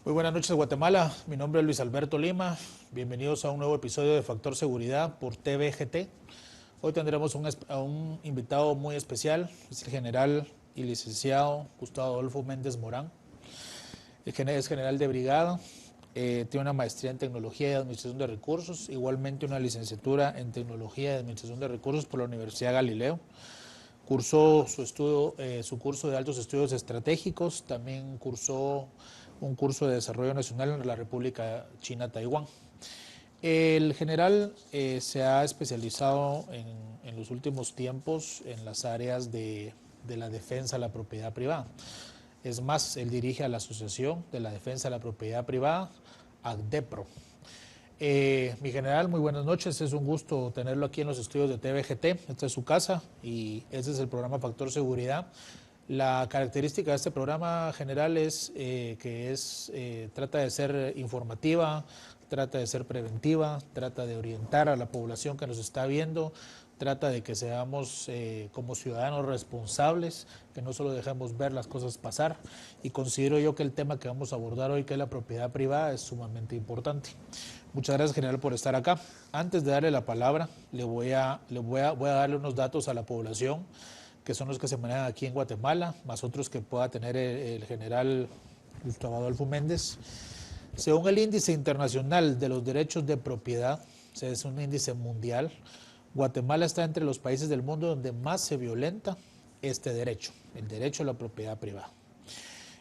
Muy buenas noches, Guatemala. Mi nombre es Luis Alberto Lima. Bienvenidos a un nuevo episodio de Factor Seguridad por TVGT. Hoy tendremos a un invitado muy especial, es el general y licenciado Gustavo Adolfo Méndez Morán. Es general de brigada, tiene una maestría en Tecnología y Administración de Recursos, igualmente una licenciatura en Tecnología y Administración de Recursos por la Universidad Galileo. Cursó su curso de altos estudios estratégicos, también cursó un curso de desarrollo nacional en la República China Taiwán. El general se ha especializado en los últimos tiempos en las áreas de la defensa a la propiedad privada. Es más, él dirige a la Asociación de la Defensa de la Propiedad Privada, ADEPRO. Mi general, muy buenas noches, es un gusto tenerlo aquí en los estudios de TVGT, esta es su casa y este es el programa Factor Seguridad. La característica de este programa general es que trata de ser informativa, trata de ser preventiva, trata de orientar a la población que nos está viendo, trata de que seamos como ciudadanos responsables, que no solo dejemos ver las cosas pasar, y considero yo que el tema que vamos a abordar hoy, que es la propiedad privada, es sumamente importante. Muchas gracias, general, por estar acá. Antes de darle la palabra, voy a darle unos datos a la población, que son los que se manejan aquí en Guatemala, más otros que pueda tener el general Gustavo Adolfo Méndez. Según el Índice Internacional de los Derechos de Propiedad, es un índice mundial, Guatemala está entre los países del mundo donde más se violenta este derecho, el derecho a la propiedad privada.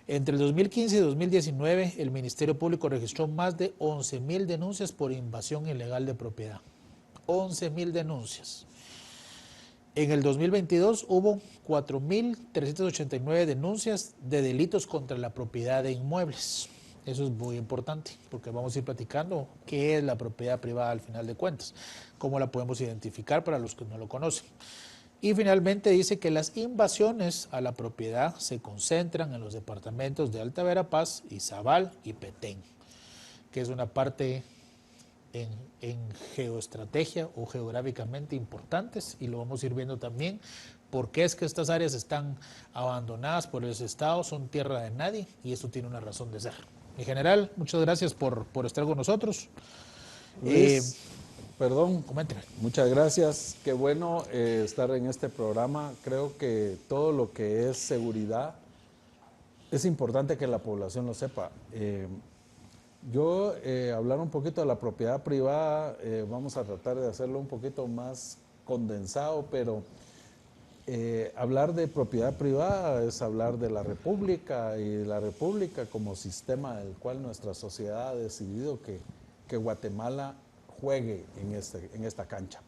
Entre el 2015 y 2019, el Ministerio Público registró más de 11,000 denuncias por invasión ilegal de propiedad. 11,000 denuncias. En el 2022 hubo 4,389 denuncias de delitos contra la propiedad de inmuebles. Eso es muy importante porque vamos a ir platicando qué es la propiedad privada al final de cuentas, cómo la podemos identificar para los que no lo conocen. Y finalmente dice que las invasiones a la propiedad se concentran en los departamentos de Alta Verapaz, Izabal y Petén, que es una parte en geoestrategia o geográficamente importantes, y lo vamos a ir viendo también por qué es que estas áreas están abandonadas por los estados, son tierra de nadie, y eso tiene una razón de ser. Mi general, muchas gracias por estar con nosotros. Luis, perdón, Coménteme. muchas gracias. Qué bueno estar en este programa. Creo que todo lo que es seguridad es importante que la población lo sepa. Hablar un poquito de la propiedad privada, vamos a tratar de hacerlo un poquito más condensado, pero hablar de propiedad privada es hablar de la República, y la República como sistema del cual nuestra sociedad ha decidido que Guatemala juegue en esta cancha.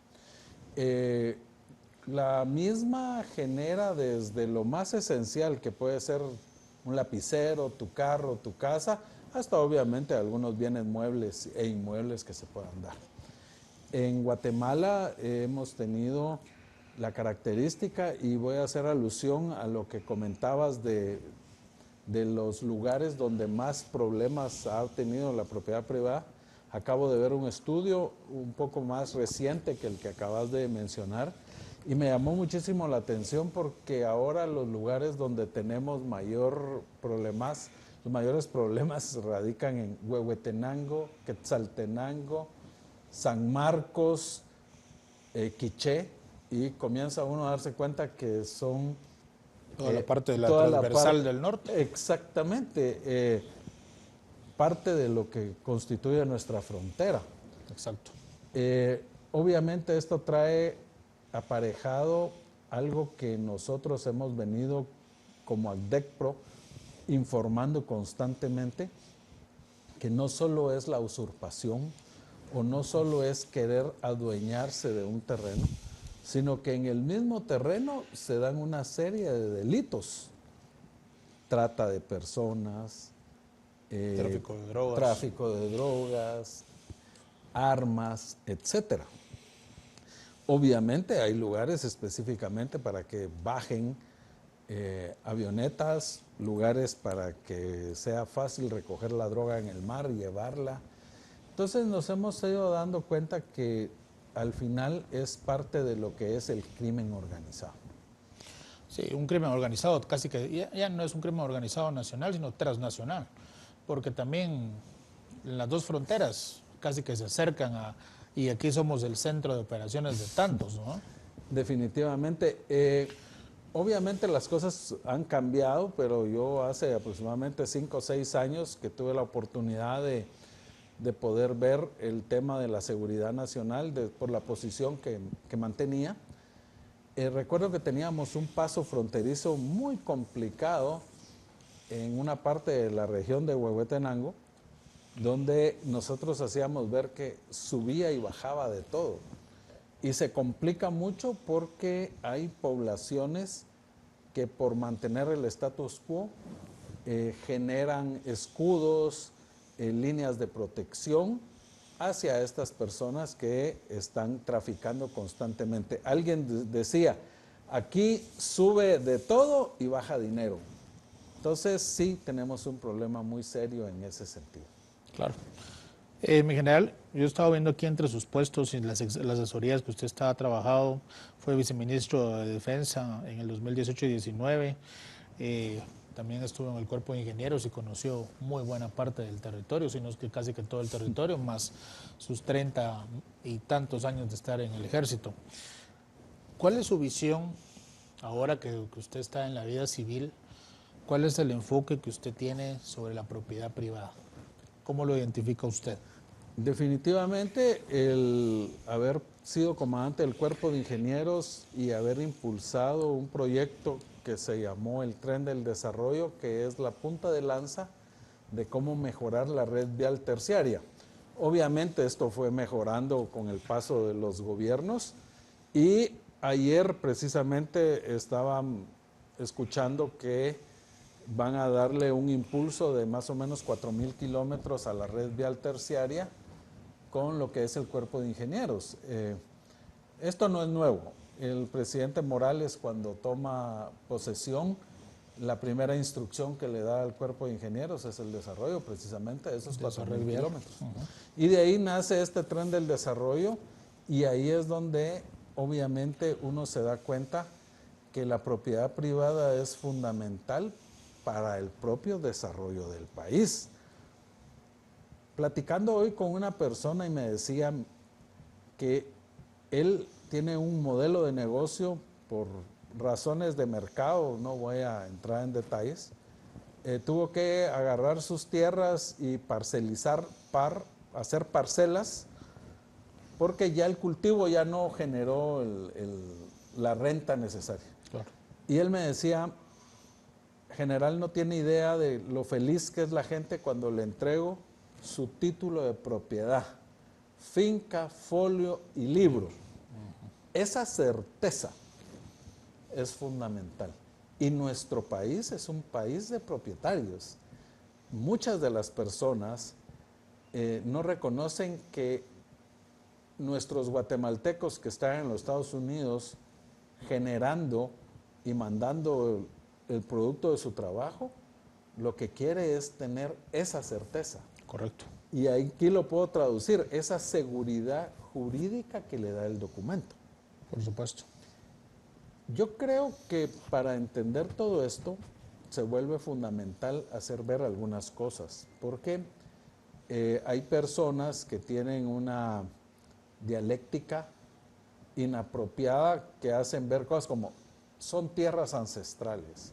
La misma genera desde lo más esencial, que puede ser un lapicero, tu carro, tu casa, hasta obviamente algunos bienes muebles e inmuebles que se puedan dar. En Guatemala hemos tenido la característica, y voy a hacer alusión a lo que comentabas de los lugares donde más problemas ha tenido la propiedad privada. Acabo de ver un estudio un poco más reciente que el que acabas de mencionar, y me llamó muchísimo la atención porque ahora los lugares donde tenemos los mayores problemas radican en Huehuetenango, Quetzaltenango, San Marcos, Quiché, y comienza uno a darse cuenta que son Toda la parte de la transversal del norte. Exactamente, parte de lo que constituye nuestra frontera. Exacto. Obviamente esto trae aparejado algo que nosotros hemos venido como ADEPRO informando constantemente, que no solo es la usurpación o no solo es querer adueñarse de un terreno, sino que en el mismo terreno se dan una serie de delitos: trata de personas, tráfico de drogas, armas, etcétera. Obviamente hay lugares específicamente para que bajen avionetas, lugares para que sea fácil recoger la droga en el mar y llevarla. Entonces nos hemos ido dando cuenta que al final es parte de lo que es el crimen organizado. Sí, un crimen organizado casi que ya no es un crimen organizado nacional, sino transnacional. porque también en las dos fronteras casi que se acercan y aquí somos el centro de operaciones de tantos, ¿no? Definitivamente. Obviamente las cosas han cambiado, pero yo hace aproximadamente 5 o 6 años que tuve la oportunidad de poder ver el tema de la seguridad nacional por la posición que mantenía. Recuerdo que teníamos un paso fronterizo muy complicado en una parte de la región de Huehuetenango, donde nosotros hacíamos ver que subía y bajaba de todo. Y se complica mucho porque hay poblaciones que por mantener el status quo generan escudos, líneas de protección hacia estas personas que están traficando constantemente. Alguien decía, aquí sube de todo y baja dinero. Entonces sí tenemos un problema muy serio en ese sentido. Claro. Mi general, yo he estado viendo aquí entre sus puestos y las asesorías que usted estaba trabajando, fue viceministro de Defensa en el 2018 y 19, también estuvo en el Cuerpo de Ingenieros y conoció muy buena parte del territorio, sino es que casi que todo el territorio, más sus 30 y tantos años de estar en el ejército. ¿Cuál es su visión ahora que usted está en la vida civil? ¿Cuál es el enfoque que usted tiene sobre la propiedad privada? ¿Cómo lo identifica usted? Definitivamente el haber sido comandante del Cuerpo de Ingenieros y haber impulsado un proyecto que se llamó el Tren del Desarrollo, que es la punta de lanza de cómo mejorar la red vial terciaria. Obviamente esto fue mejorando con el paso de los gobiernos y ayer precisamente estaba escuchando que van a darle un impulso de más o menos 4,000 kilómetros a la red vial terciaria con lo que es el Cuerpo de Ingenieros. Esto no es nuevo. El presidente Morales, cuando toma posesión, la primera instrucción que le da al Cuerpo de Ingenieros es el desarrollo precisamente de esos 4,000 kilómetros. Y de ahí nace este tren del desarrollo y ahí es donde obviamente uno se da cuenta que la propiedad privada es fundamental para el propio desarrollo del país. Platicando hoy con una persona y me decía que él tiene un modelo de negocio por razones de mercado, no voy a entrar en detalles, tuvo que agarrar sus tierras y parcelizar, hacer parcelas, porque ya el cultivo ya no generó la renta necesaria. Claro. Y él me decía, general no tiene idea de lo feliz que es la gente cuando le entrego su título de propiedad, finca, folio y libro. Esa certeza es fundamental. Y nuestro país es un país de propietarios. Muchas de las personas no reconocen que nuestros guatemaltecos que están en los Estados Unidos generando y mandando el producto de su trabajo, lo que quiere es tener esa certeza. Correcto. Y aquí lo puedo traducir, esa seguridad jurídica que le da el documento. Por supuesto. Yo creo que para entender todo esto se vuelve fundamental hacer ver algunas cosas, porque hay personas que tienen una dialéctica inapropiada que hacen ver cosas como son tierras ancestrales.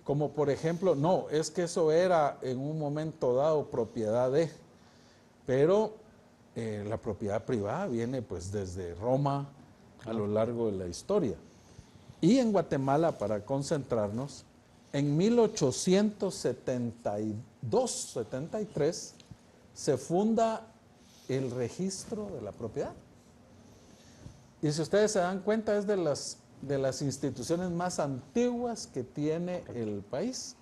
Como por ejemplo, no, es que eso era en un momento dado propiedad de, pero la propiedad privada viene pues desde Roma a lo largo de la historia. Y en Guatemala, para concentrarnos, en 1872-73 se funda el registro de la propiedad. Y si ustedes se dan cuenta, es de las instituciones más antiguas que tiene el país,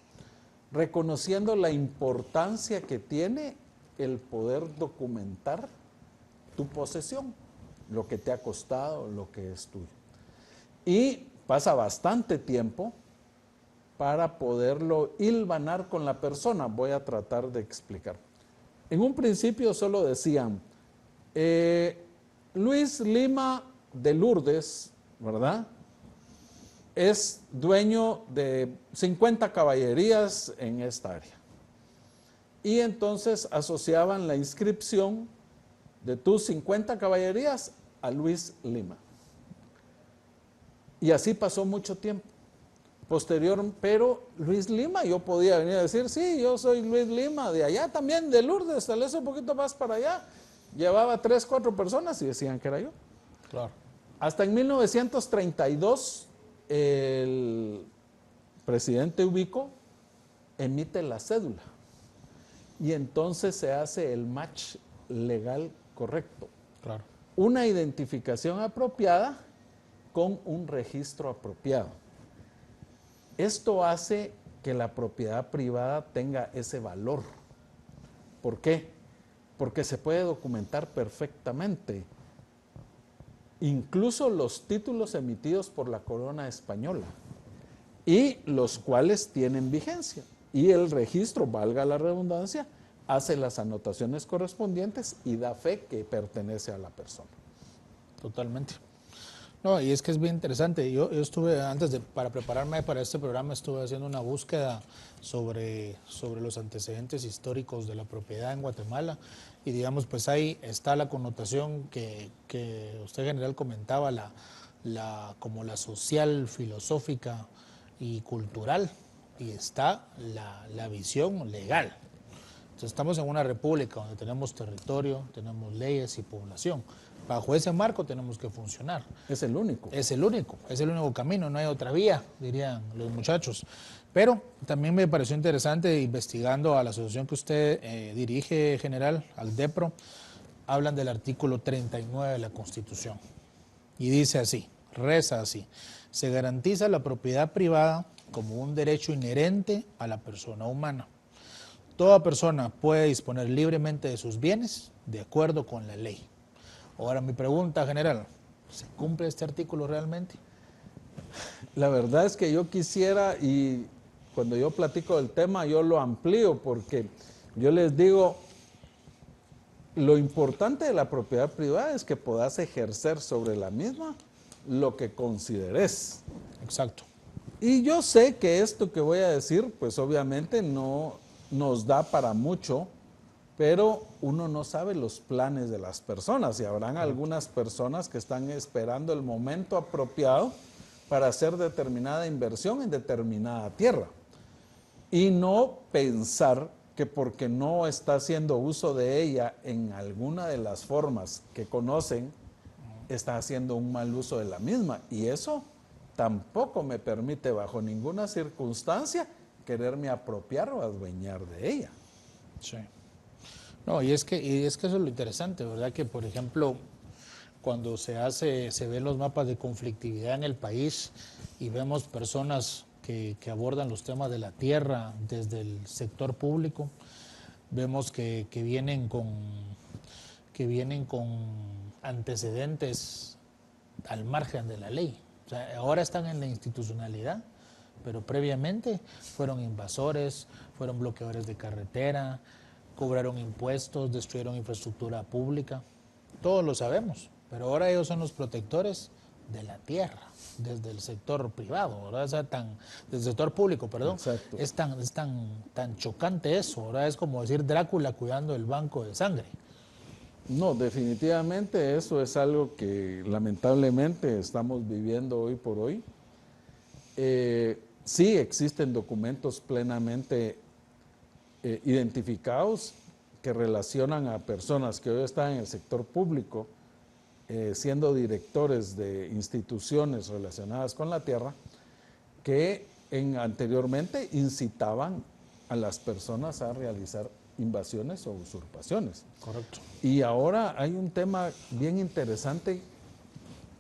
reconociendo la importancia que tiene el poder documentar tu posesión, lo que te ha costado, lo que es tuyo. Y pasa bastante tiempo para poderlo hilvanar con la persona. Voy a tratar de explicar. En un principio solo decían, Luis Lima de Lourdes, ¿verdad?, es dueño de 50 caballerías en esta área. y entonces asociaban la inscripción de tus 50 caballerías a Luis Lima. Y así pasó mucho tiempo. Posterior, pero Luis Lima, yo podía venir a decir, sí, yo soy Luis Lima, de allá también, de Lourdes, tal vez un poquito más para allá. Llevaba 3, 4 personas y decían que era yo. Claro. Hasta en 1932, el presidente Ubico emite la cédula y entonces se hace el match legal correcto. Claro. Una identificación apropiada con un registro apropiado. Esto hace que la propiedad privada tenga ese valor. ¿Por qué? Porque se puede documentar perfectamente. Incluso los títulos emitidos por la corona española y los cuales tienen vigencia. Y el registro, valga la redundancia, hace las anotaciones correspondientes y da fe que pertenece a la persona. Totalmente. No, y es que es bien interesante. Yo estuve, para prepararme para este programa, estuve haciendo una búsqueda sobre los antecedentes históricos de la propiedad en Guatemala. Y digamos, pues ahí está la connotación que usted, general, comentaba, como la social, filosófica y cultural. Y está la visión legal. Entonces, estamos en una república donde tenemos territorio, tenemos leyes y población. Bajo ese marco tenemos que funcionar. Es el único. Es el único camino, no hay otra vía, dirían los muchachos. Pero también me pareció interesante, investigando a la asociación que usted dirige, general, al DEPRO, hablan del artículo 39 de la Constitución. Y dice así, reza así: se garantiza la propiedad privada como un derecho inherente a la persona humana. Toda persona puede disponer libremente de sus bienes de acuerdo con la ley. Ahora, mi pregunta, general, ¿se cumple este artículo realmente? La verdad es que yo quisiera, y cuando yo platico del tema, yo lo amplío, porque yo les digo, lo importante de la propiedad privada es que puedas ejercer sobre la misma lo que consideres. Exacto. Y yo sé que esto que voy a decir, pues obviamente no nos da para mucho, pero uno no sabe los planes de las personas y habrán algunas personas que están esperando el momento apropiado para hacer determinada inversión en determinada tierra y no pensar que porque no está haciendo uso de ella en alguna de las formas que conocen, está haciendo un mal uso de la misma. Y eso tampoco me permite bajo ninguna circunstancia quererme apropiar o adueñar de ella. Sí. No, y es que eso es lo interesante, ¿verdad? Que, por ejemplo, cuando se ven los mapas de conflictividad en el país y vemos personas que abordan los temas de la tierra desde el sector público, vemos que vienen con antecedentes al margen de la ley. O sea, ahora están en la institucionalidad, pero previamente fueron invasores, fueron bloqueadores de carretera, cobraron impuestos, destruyeron infraestructura pública. Todos lo sabemos, pero ahora ellos son los protectores de la tierra, desde el sector privado, ¿verdad? O sea, desde el sector público, perdón. Exacto. Es tan chocante eso, ¿verdad? Es como decir Drácula cuidando el banco de sangre. No, definitivamente eso es algo que lamentablemente estamos viviendo hoy por hoy. Sí existen documentos plenamente identificados que relacionan a personas que hoy están en el sector público, siendo directores de instituciones relacionadas con la tierra, que anteriormente incitaban a las personas a realizar invasiones o usurpaciones. Correcto. Y ahora hay un tema bien interesante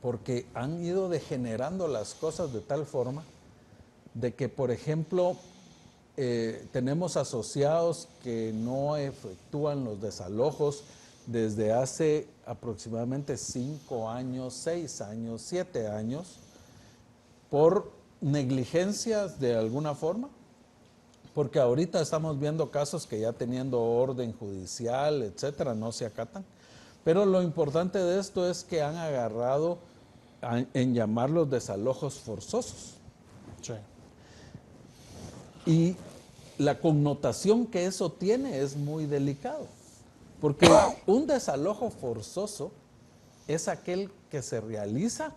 porque han ido degenerando las cosas de tal forma de que, por ejemplo, tenemos asociados que no efectúan los desalojos desde hace aproximadamente 5 años, 6 años, 7 años, por negligencias de alguna forma, porque ahorita estamos viendo casos que ya teniendo orden judicial, etcétera, no se acatan. Pero lo importante de esto es que han agarrado en llamarlos desalojos forzosos. Sí. Y la connotación que eso tiene es muy delicado. Porque un desalojo forzoso es aquel que se realiza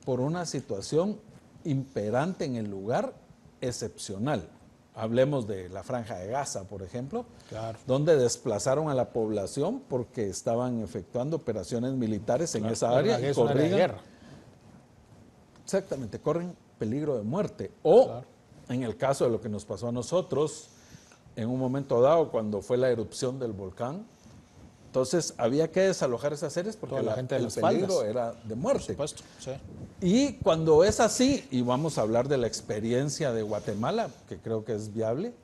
por una situación imperante en el lugar excepcional. Hablemos de la Franja de Gaza, por ejemplo, Claro. donde desplazaron a la población porque estaban efectuando operaciones militares en esa Era área una- y es una área de corrían, guerra. exactamente, corren peligro de muerte. O Claro. en el caso de lo que nos pasó a nosotros, en un momento dado, cuando fue la erupción del volcán, entonces había que desalojar esas áreas porque Toda la gente de el las peligro faldas. era de Por muerte. supuesto, sí. Y cuando es así, y vamos a hablar de la experiencia de Guatemala, que creo que es viable,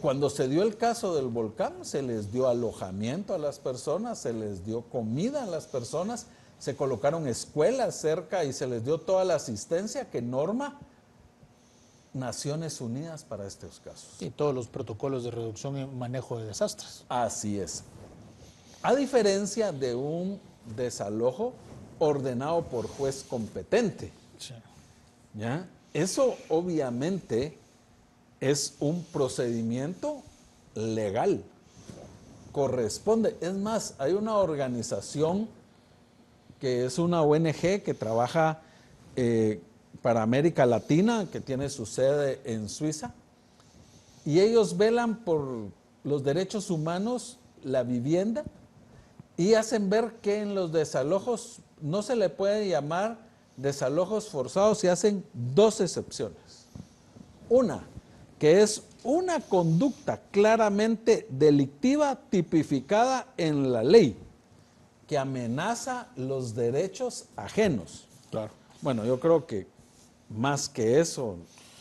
cuando se dio el caso del volcán, se les dio alojamiento a las personas, se les dio comida a las personas, se colocaron escuelas cerca y se les dio toda la asistencia que norma Naciones Unidas para estos casos. Y todos los protocolos de reducción y manejo de desastres. Así es. A diferencia de un desalojo ordenado por juez competente, Sí. ¿ya? Eso obviamente es un procedimiento legal. Corresponde. Es más, hay una organización que es una ONG que trabaja para América Latina, que tiene su sede en Suiza, y ellos velan por los derechos humanos, la vivienda, y hacen ver que en los desalojos no se le puede llamar desalojos forzados y hacen dos excepciones. Una, que es una conducta claramente delictiva tipificada en la ley, que amenaza los derechos ajenos. Claro. Bueno, yo creo que más que eso,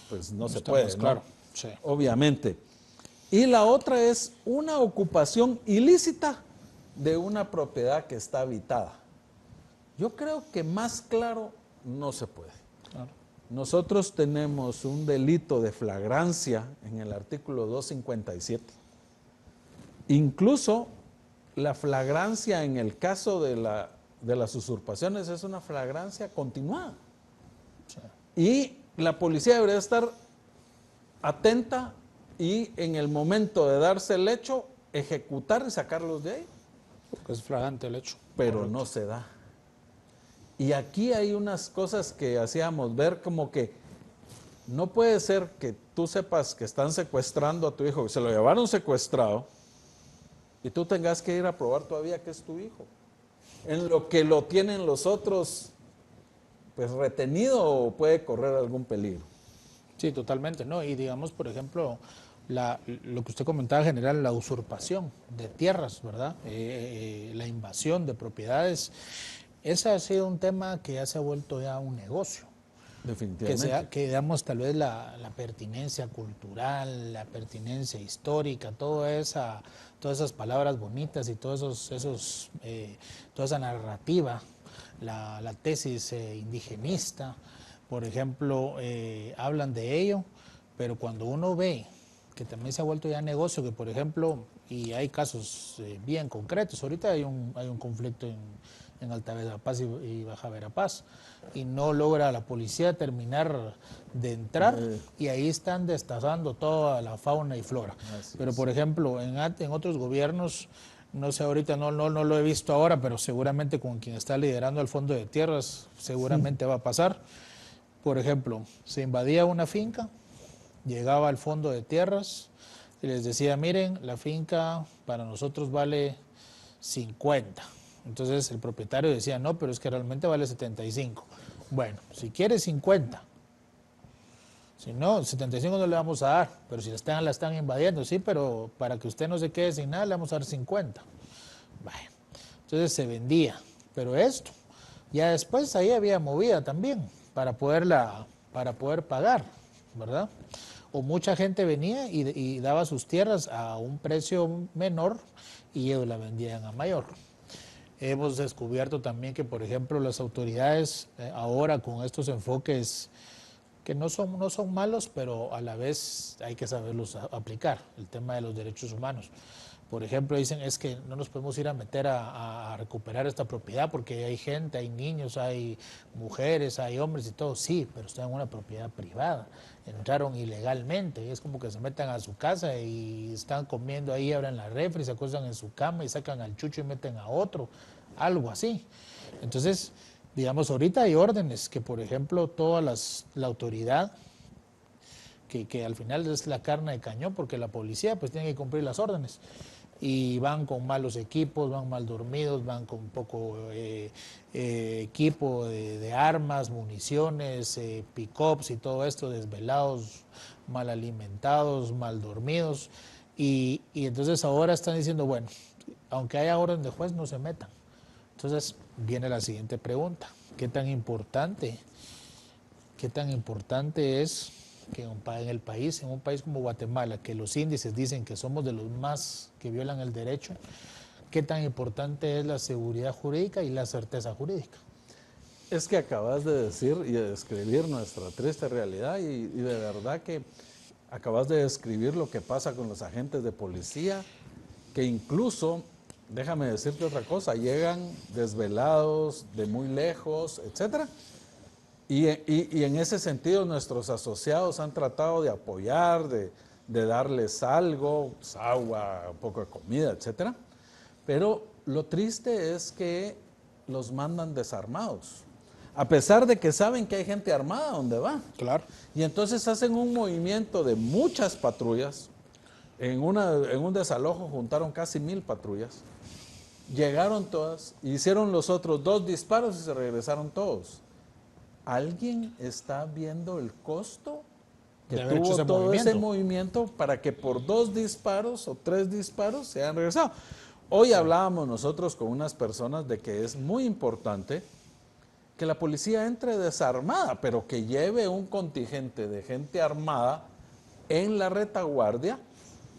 pues no se puede, más ¿no? claro. Sí. Obviamente. Y la otra es una ocupación ilícita de una propiedad que está habitada. Yo creo que más claro no se puede. Claro. Nosotros tenemos un delito de flagrancia en el artículo 257. Incluso la flagrancia en el caso de las usurpaciones es una flagrancia continuada. Sí. Y la policía debería estar atenta y en el momento de darse el hecho, ejecutar y sacarlos de ahí. Porque es flagrante el hecho. Pero Correcto. no se da. Y aquí hay unas cosas que hacíamos ver como que no puede ser que tú sepas que están secuestrando a tu hijo, que se lo llevaron secuestrado, y tú tengas que ir a probar todavía que es tu hijo. En lo que lo tienen los otros, pues retenido o puede correr algún peligro. Sí, totalmente, ¿no? Y digamos, por ejemplo, lo que usted comentaba, general, la usurpación de tierras, ¿verdad? La invasión de propiedades. Ese ha sido un tema que ya se ha vuelto ya un negocio. Definitivamente. Que digamos, tal vez la pertinencia cultural, la pertinencia histórica, todas esas palabras bonitas y toda esa narrativa, la tesis indigenista, por ejemplo, hablan de ello, pero cuando uno ve que también se ha vuelto ya negocio, que por ejemplo, y hay casos bien concretos, ahorita hay un conflicto en Alta Verapaz y Baja Verapaz, y no logra la policía terminar de entrar, y ahí están destazando toda la fauna y flora. Pero por ejemplo, en otros gobiernos, no sé, ahorita no lo he visto ahora, pero seguramente con quien está liderando el Fondo de Tierras, seguramente va a pasar. Por ejemplo, se invadía una finca, llegaba al Fondo de Tierras y les decía, miren, la finca para nosotros vale 50. Entonces el propietario decía, no, pero es que realmente vale 75. Bueno, si quiere 50. Si no, 75 no le vamos a dar, pero si la están invadiendo, sí, pero para que usted no se quede sin nada, le vamos a dar 50. Bueno, entonces se vendía. Pero esto, ya después ahí había movida también para poder pagar, ¿verdad? O mucha gente venía y daba sus tierras a un precio menor y ellos la vendían a mayor. Hemos descubierto también que, por ejemplo, las autoridades ahora con estos enfoques que no son malos, pero a la vez hay que saberlos aplicar, el tema de los derechos humanos. Por ejemplo, dicen es que no nos podemos ir a meter a recuperar esta propiedad porque hay gente, hay niños, hay mujeres, hay hombres y todo. Sí, pero están en una propiedad privada. Entraron ilegalmente. Es como que se metan a su casa y están comiendo ahí, abren la refri, se acuestan en su cama y sacan al chucho y meten a otro. Algo así. Entonces, digamos, ahorita hay órdenes que, por ejemplo, la autoridad, que al final es la carne de cañón, porque la policía pues tiene que cumplir las órdenes. Y van con malos equipos, van mal dormidos, van con poco equipo de armas, municiones, pick-ups y todo esto, desvelados, mal alimentados, mal dormidos. Y entonces ahora están diciendo, bueno, aunque haya orden de juez, no se metan. Entonces viene la siguiente pregunta, ¿qué tan importante es que en el país, en un país como Guatemala, que los índices dicen que somos de los más que violan el derecho, qué tan importante es la seguridad jurídica y la certeza jurídica? Es que acabas de decir y de describir nuestra triste realidad y de verdad que acabas de describir lo que pasa con los agentes de policía, que incluso, déjame decirte otra cosa, llegan desvelados, de muy lejos, etcétera. Y en ese sentido nuestros asociados han tratado de apoyar, de darles algo, pues, agua, un poco de comida, etcétera. Pero lo triste es que los mandan desarmados, a pesar de que saben que hay gente armada donde va. Claro. Y entonces hacen un movimiento de muchas patrullas. En un desalojo juntaron casi 1000 patrullas. Llegaron todas, hicieron los otros 2 disparos y se regresaron todos. ¿Alguien está viendo el costo que tuvo todo ese movimiento para que por 2 disparos o 3 disparos se hayan regresado? Hoy hablábamos nosotros con unas personas de que es muy importante que la policía entre desarmada, pero que lleve un contingente de gente armada en la retaguardia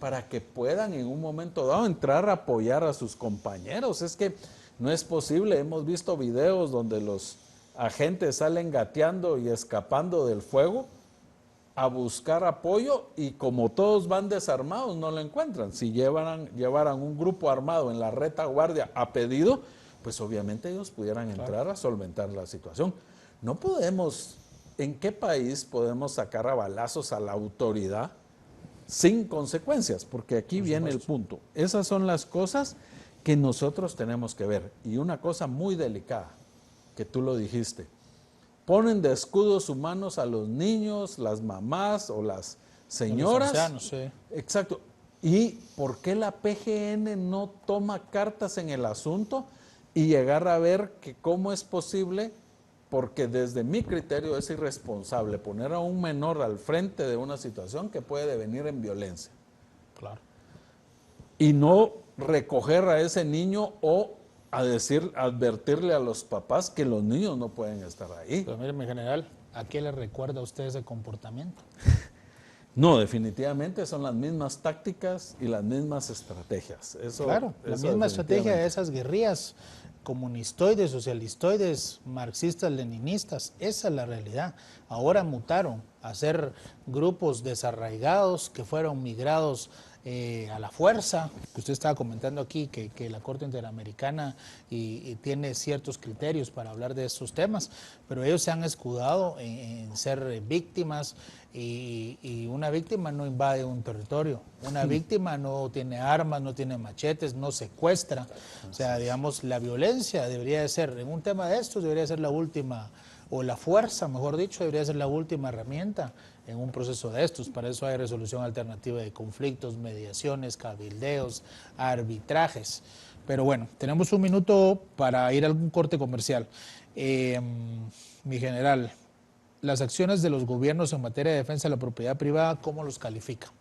para que puedan en un momento dado entrar a apoyar a sus compañeros. Es que no es posible, hemos visto videos donde los agentes salen gateando y escapando del fuego a buscar apoyo y como todos van desarmados no lo encuentran. Si llevaran un grupo armado en la retaguardia a pedido, pues obviamente ellos pudieran entrar a solventar la situación. No podemos, ¿en qué país podemos sacar a balazos a la autoridad sin consecuencias? Porque aquí viene el punto. Esas son las cosas que nosotros tenemos que ver. Y una cosa muy delicada, que tú lo dijiste, ponen de escudos humanos a los niños, las mamás o las señoras. Los ancianos, sí. Exacto. ¿Y por qué la PGN no toma cartas en el asunto y llegar a ver que cómo es posible? Porque desde mi criterio es irresponsable poner a un menor al frente de una situación que puede devenir en violencia. Claro. Y no recoger a ese niño o advertirle a los papás que los niños no pueden estar ahí. Pero mire, mi general, ¿a qué le recuerda a usted ese comportamiento? No, definitivamente son las mismas tácticas y las mismas estrategias. Claro, la misma estrategia de esas guerrillas comunistoides, socialistoides, marxistas, leninistas. Esa es la realidad. Ahora mutaron a ser grupos desarraigados que fueron migrados a la fuerza, que usted estaba comentando aquí, que la Corte Interamericana y tiene ciertos criterios para hablar de estos temas, pero ellos se han escudado en ser víctimas y una víctima no invade un territorio, una víctima no tiene armas, no tiene machetes, no secuestra, o sea, digamos, la violencia debería de ser, en un tema de estos debería ser la última, o la fuerza, mejor dicho, debería ser la última herramienta en un proceso de estos. Para eso hay resolución alternativa de conflictos, mediaciones, cabildeos, arbitrajes. Pero bueno, tenemos un minuto para ir a algún corte comercial. Mi general, las acciones de los gobiernos en materia de defensa de la propiedad privada, ¿cómo los califica?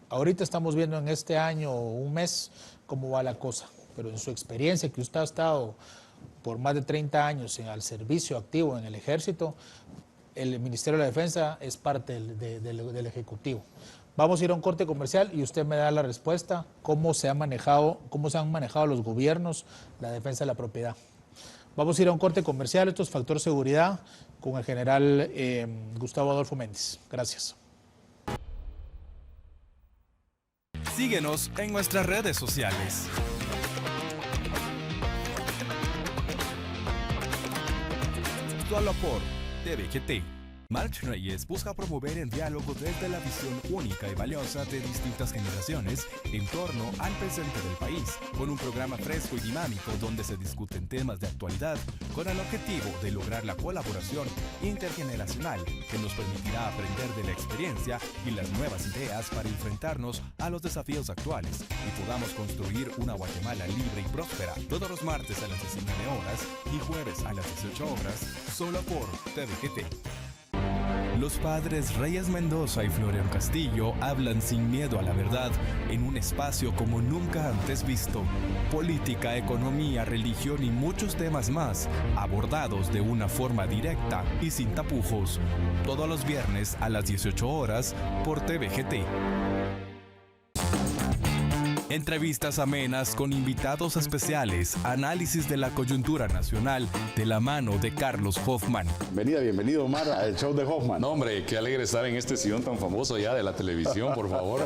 Ahorita estamos viendo en este año o un mes cómo va la cosa, pero en su experiencia que usted ha estado por más de 30 años al servicio activo en el ejército, el Ministerio de la Defensa es parte del Ejecutivo. Vamos a ir a un corte comercial y usted me da la respuesta, cómo se han manejado los gobiernos la defensa de la propiedad. Vamos a ir a un corte comercial, esto es Factor Seguridad, con el general Gustavo Adolfo Méndez. Gracias. Síguenos en nuestras redes sociales. Solo por TVGT. March Reyes busca promover el diálogo desde la visión única y valiosa de distintas generaciones en torno al presente del país, con un programa fresco y dinámico donde se discuten temas de actualidad con el objetivo de lograr la colaboración intergeneracional que nos permitirá aprender de la experiencia y las nuevas ideas para enfrentarnos a los desafíos actuales y podamos construir una Guatemala libre y próspera, todos los martes a las 19 horas y jueves a las 18 horas, solo por TVGT. Los padres Reyes Mendoza y Florian Castillo hablan sin miedo a la verdad en un espacio como nunca antes visto. Política, economía, religión y muchos temas más, abordados de una forma directa y sin tapujos. Todos los viernes a las 18 horas por TVGT. Entrevistas amenas con invitados especiales, análisis de la coyuntura nacional de la mano de Carlos Hoffman. Bienvenido Omar al show de Hoffman. No, hombre, qué alegre estar en este sillón tan famoso ya de la televisión, por favor.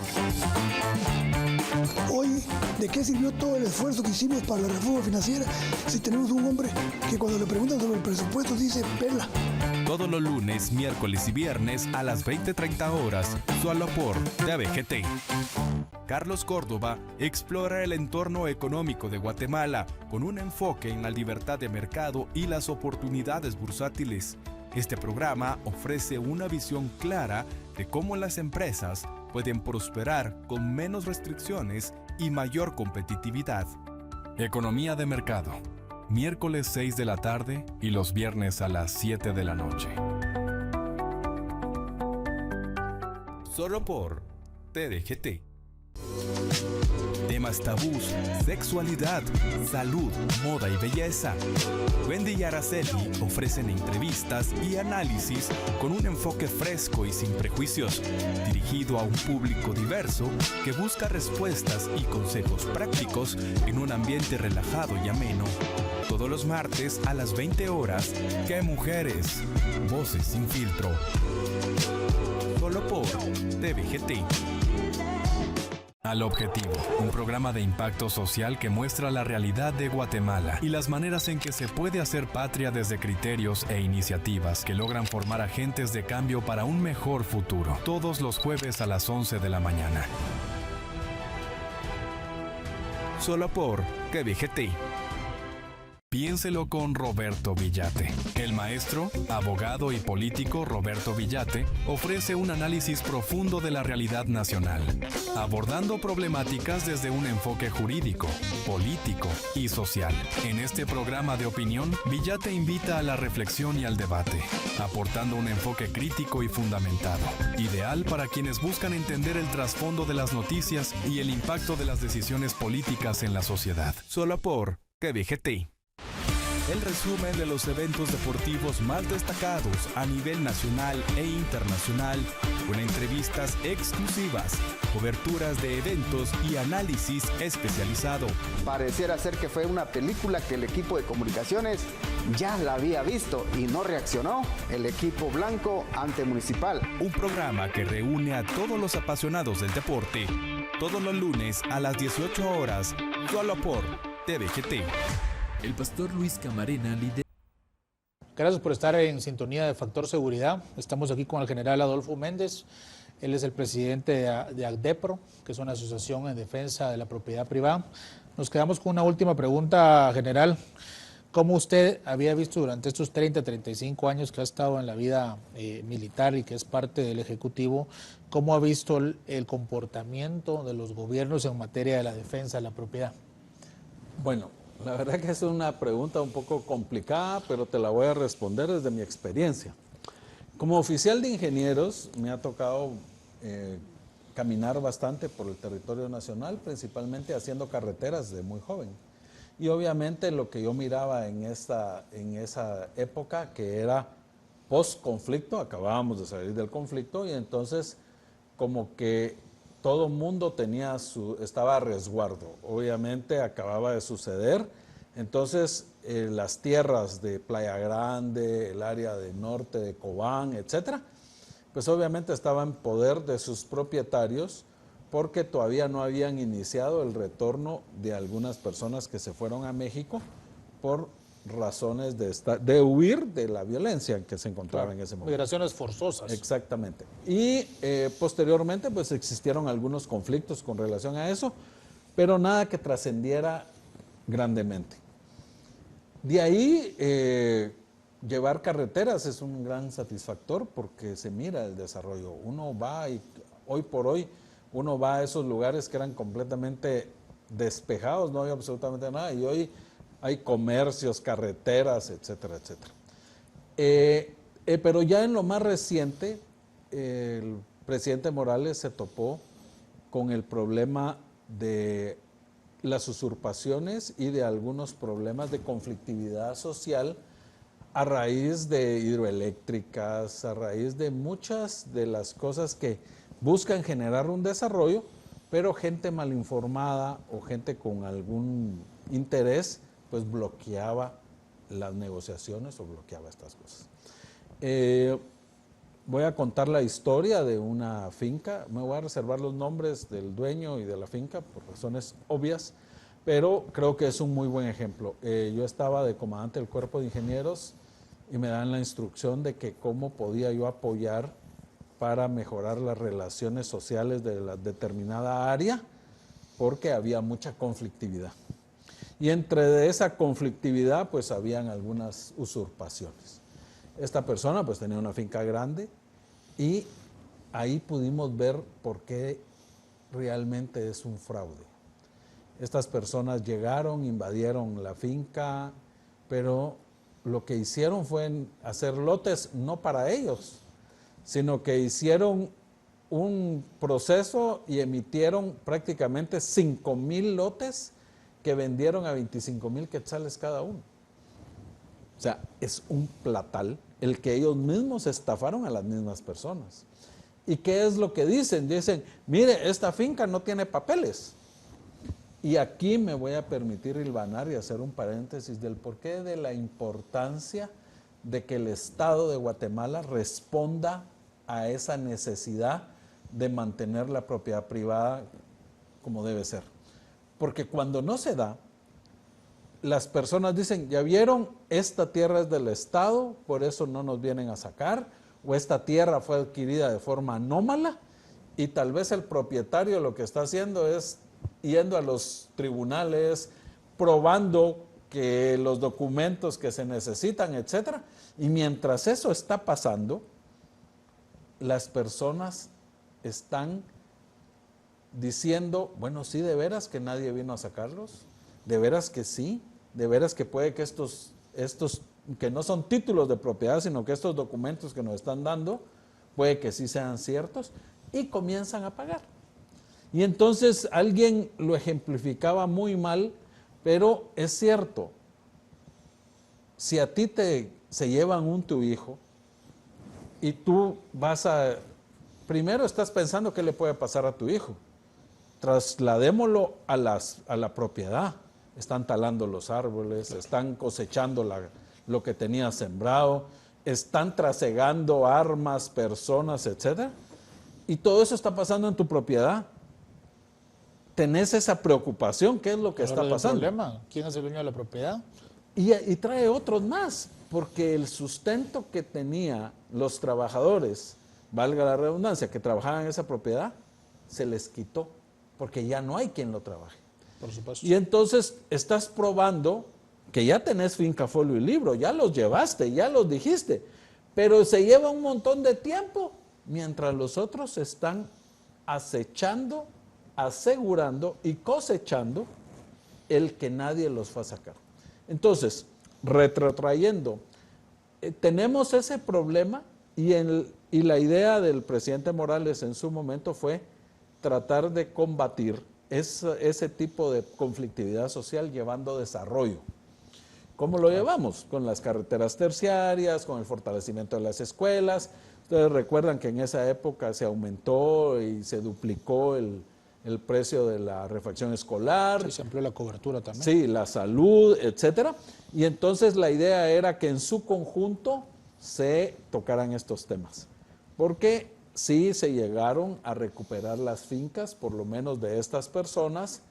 Hoy, ¿de qué sirvió todo el esfuerzo que hicimos para la reforma financiera si tenemos un hombre que cuando le preguntan sobre el presupuesto dice pela? Todos los lunes, miércoles y viernes a las 20:30 horas, solo por TVGT. Carlos Córdoba explora el entorno económico de Guatemala con un enfoque en la libertad de mercado y las oportunidades bursátiles. Este programa ofrece una visión clara de cómo las empresas pueden prosperar con menos restricciones y mayor competitividad. Economía de mercado. Miércoles 6 de la tarde y los viernes a las 7 de la noche. Solo por TVGT. Temas tabús, sexualidad, salud, moda y belleza. Wendy y Araceli ofrecen entrevistas y análisis con un enfoque fresco y sin prejuicios, dirigido a un público diverso que busca respuestas y consejos prácticos en un ambiente relajado y ameno. Todos los martes a las 20 horas, ¡Qué mujeres! Voces sin filtro. Solo por TVGT. Al Objetivo, un programa de impacto social que muestra la realidad de Guatemala y las maneras en que se puede hacer patria desde criterios e iniciativas que logran formar agentes de cambio para un mejor futuro. Todos los jueves a las 11 de la mañana. Solo por TVGT. Piénselo con Roberto Villate. El maestro, abogado y político Roberto Villate ofrece un análisis profundo de la realidad nacional, abordando problemáticas desde un enfoque jurídico, político y social. En este programa de opinión, Villate invita a la reflexión y al debate, aportando un enfoque crítico y fundamentado, ideal para quienes buscan entender el trasfondo de las noticias y el impacto de las decisiones políticas en la sociedad. Solo por TVGT. El resumen de los eventos deportivos más destacados a nivel nacional e internacional, con entrevistas exclusivas, coberturas de eventos y análisis especializado. Pareciera ser que fue una película que el equipo de comunicaciones ya la había visto y no reaccionó. El equipo blanco ante Municipal. Un programa que reúne a todos los apasionados del deporte, todos los lunes a las 18 horas, solo por TVGT. El pastor Luis Camarena lidera. Gracias por estar en sintonía de Factor Seguridad. Estamos aquí con el general Adolfo Méndez. Él es el presidente de ACDEPRO, que es una asociación en defensa de la propiedad privada. Nos quedamos con una última pregunta, general. ¿Cómo usted había visto durante estos 35 años que ha estado en la vida militar y que es parte del Ejecutivo, cómo ha visto el comportamiento de los gobiernos en materia de la defensa de la propiedad? Bueno, la verdad que es una pregunta un poco complicada, pero te la voy a responder desde mi experiencia. Como oficial de ingenieros me ha tocado caminar bastante por el territorio nacional, principalmente haciendo carreteras de muy joven. Y obviamente lo que yo miraba en esa época, que era post-conflicto, acabábamos de salir del conflicto, y entonces como que todo mundo estaba a resguardo. Obviamente acababa de suceder, entonces las tierras de Playa Grande, el área de norte de Cobán, etcétera, pues obviamente estaba en poder de sus propietarios porque todavía no habían iniciado el retorno de algunas personas que se fueron a México por razones de huir de la violencia en que se encontraba en ese momento. Migraciones forzosas. Exactamente. Y posteriormente pues existieron algunos conflictos con relación a eso, pero nada que trascendiera grandemente. De ahí llevar carreteras es un gran satisfactor porque se mira el desarrollo. Uno va y hoy por hoy uno va a esos lugares que eran completamente despejados, no había absolutamente nada, y hoy hay comercios, carreteras, etcétera, etcétera. Pero ya en lo más reciente, el presidente Morales se topó con el problema de las usurpaciones y de algunos problemas de conflictividad social a raíz de hidroeléctricas, a raíz de muchas de las cosas que buscan generar un desarrollo, pero gente mal informada o gente con algún interés pues bloqueaba las negociaciones o bloqueaba estas cosas. Voy a contar la historia de una finca, me voy a reservar los nombres del dueño y de la finca por razones obvias, pero creo que es un muy buen ejemplo. Yo estaba de comandante del cuerpo de ingenieros y me dan la instrucción de que cómo podía yo apoyar para mejorar las relaciones sociales de la determinada área, porque había mucha conflictividad. Y entre esa conflictividad, pues habían algunas usurpaciones. Esta persona pues tenía una finca grande y ahí pudimos ver por qué realmente es un fraude. Estas personas llegaron, invadieron la finca, pero lo que hicieron fue hacer lotes no para ellos, sino que hicieron un proceso y emitieron prácticamente 5,000 lotes que vendieron a 25,000 quetzales cada uno. O sea, es un platal el que ellos mismos estafaron a las mismas personas. ¿Y qué es lo que dicen? Dicen, mire, esta finca no tiene papeles. Y aquí me voy a permitir hilvanar y hacer un paréntesis del porqué de la importancia de que el Estado de Guatemala responda a esa necesidad de mantener la propiedad privada como debe ser. Porque cuando no se da, las personas dicen, ya vieron, esta tierra es del Estado, por eso no nos vienen a sacar, o esta tierra fue adquirida de forma anómala, y tal vez el propietario lo que está haciendo es yendo a los tribunales, probando que los documentos que se necesitan, etcétera, y mientras eso está pasando, las personas están diciendo, bueno, sí, de veras que nadie vino a sacarlos, de veras que sí, de veras que puede que estos que no son títulos de propiedad, sino que estos documentos que nos están dando, puede que sí sean ciertos, y comienzan a pagar. Y entonces alguien lo ejemplificaba muy mal, pero es cierto, si a ti se llevan tu hijo, y tú primero estás pensando qué le puede pasar a tu hijo, trasladémoslo a la propiedad. Están talando los árboles, están cosechando lo que tenía sembrado, están trasegando armas, personas, etc. Y todo eso está pasando en tu propiedad. Tenés esa preocupación, ¿qué es lo que está pasando? Problema. ¿Quién es el dueño de la propiedad? Y trae otros más, porque el sustento que tenían los trabajadores, valga la redundancia, que trabajaban en esa propiedad, se les quitó, porque ya no hay quien lo trabaje. Por supuesto. Y entonces estás probando que ya tenés finca, folio y libro, ya los llevaste, ya los dijiste, pero se lleva un montón de tiempo, mientras los otros están acechando, asegurando y cosechando el que nadie los fue a sacar. Entonces, retrotrayendo, tenemos ese problema y la idea del presidente Morales en su momento fue tratar de combatir ese tipo de conflictividad social llevando desarrollo. ¿Cómo lo llevamos? Con las carreteras terciarias, con el fortalecimiento de las escuelas. Ustedes recuerdan que en esa época se aumentó y se duplicó el precio de la refacción escolar. Sí, se amplió la cobertura también. Sí, la salud, etcétera. Y entonces la idea era que en su conjunto se tocaran estos temas. Porque sí se llegaron a recuperar las fincas, por lo menos de estas personas,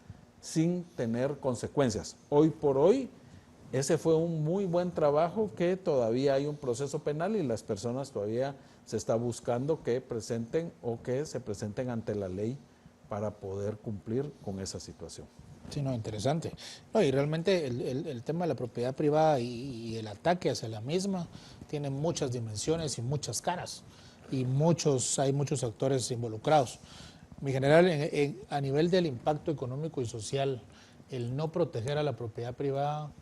sin tener consecuencias. Hoy por hoy, ese fue un muy buen trabajo, que todavía hay un proceso penal y las personas todavía se está buscando que presenten o que se presenten ante la ley para poder cumplir con esa situación. Sí, no, interesante. No, y realmente el tema de la propiedad privada y el ataque hacia la misma tiene muchas dimensiones y muchas caras. Y hay muchos actores involucrados. Mi general, a nivel del impacto económico y social, el no proteger a la propiedad privada,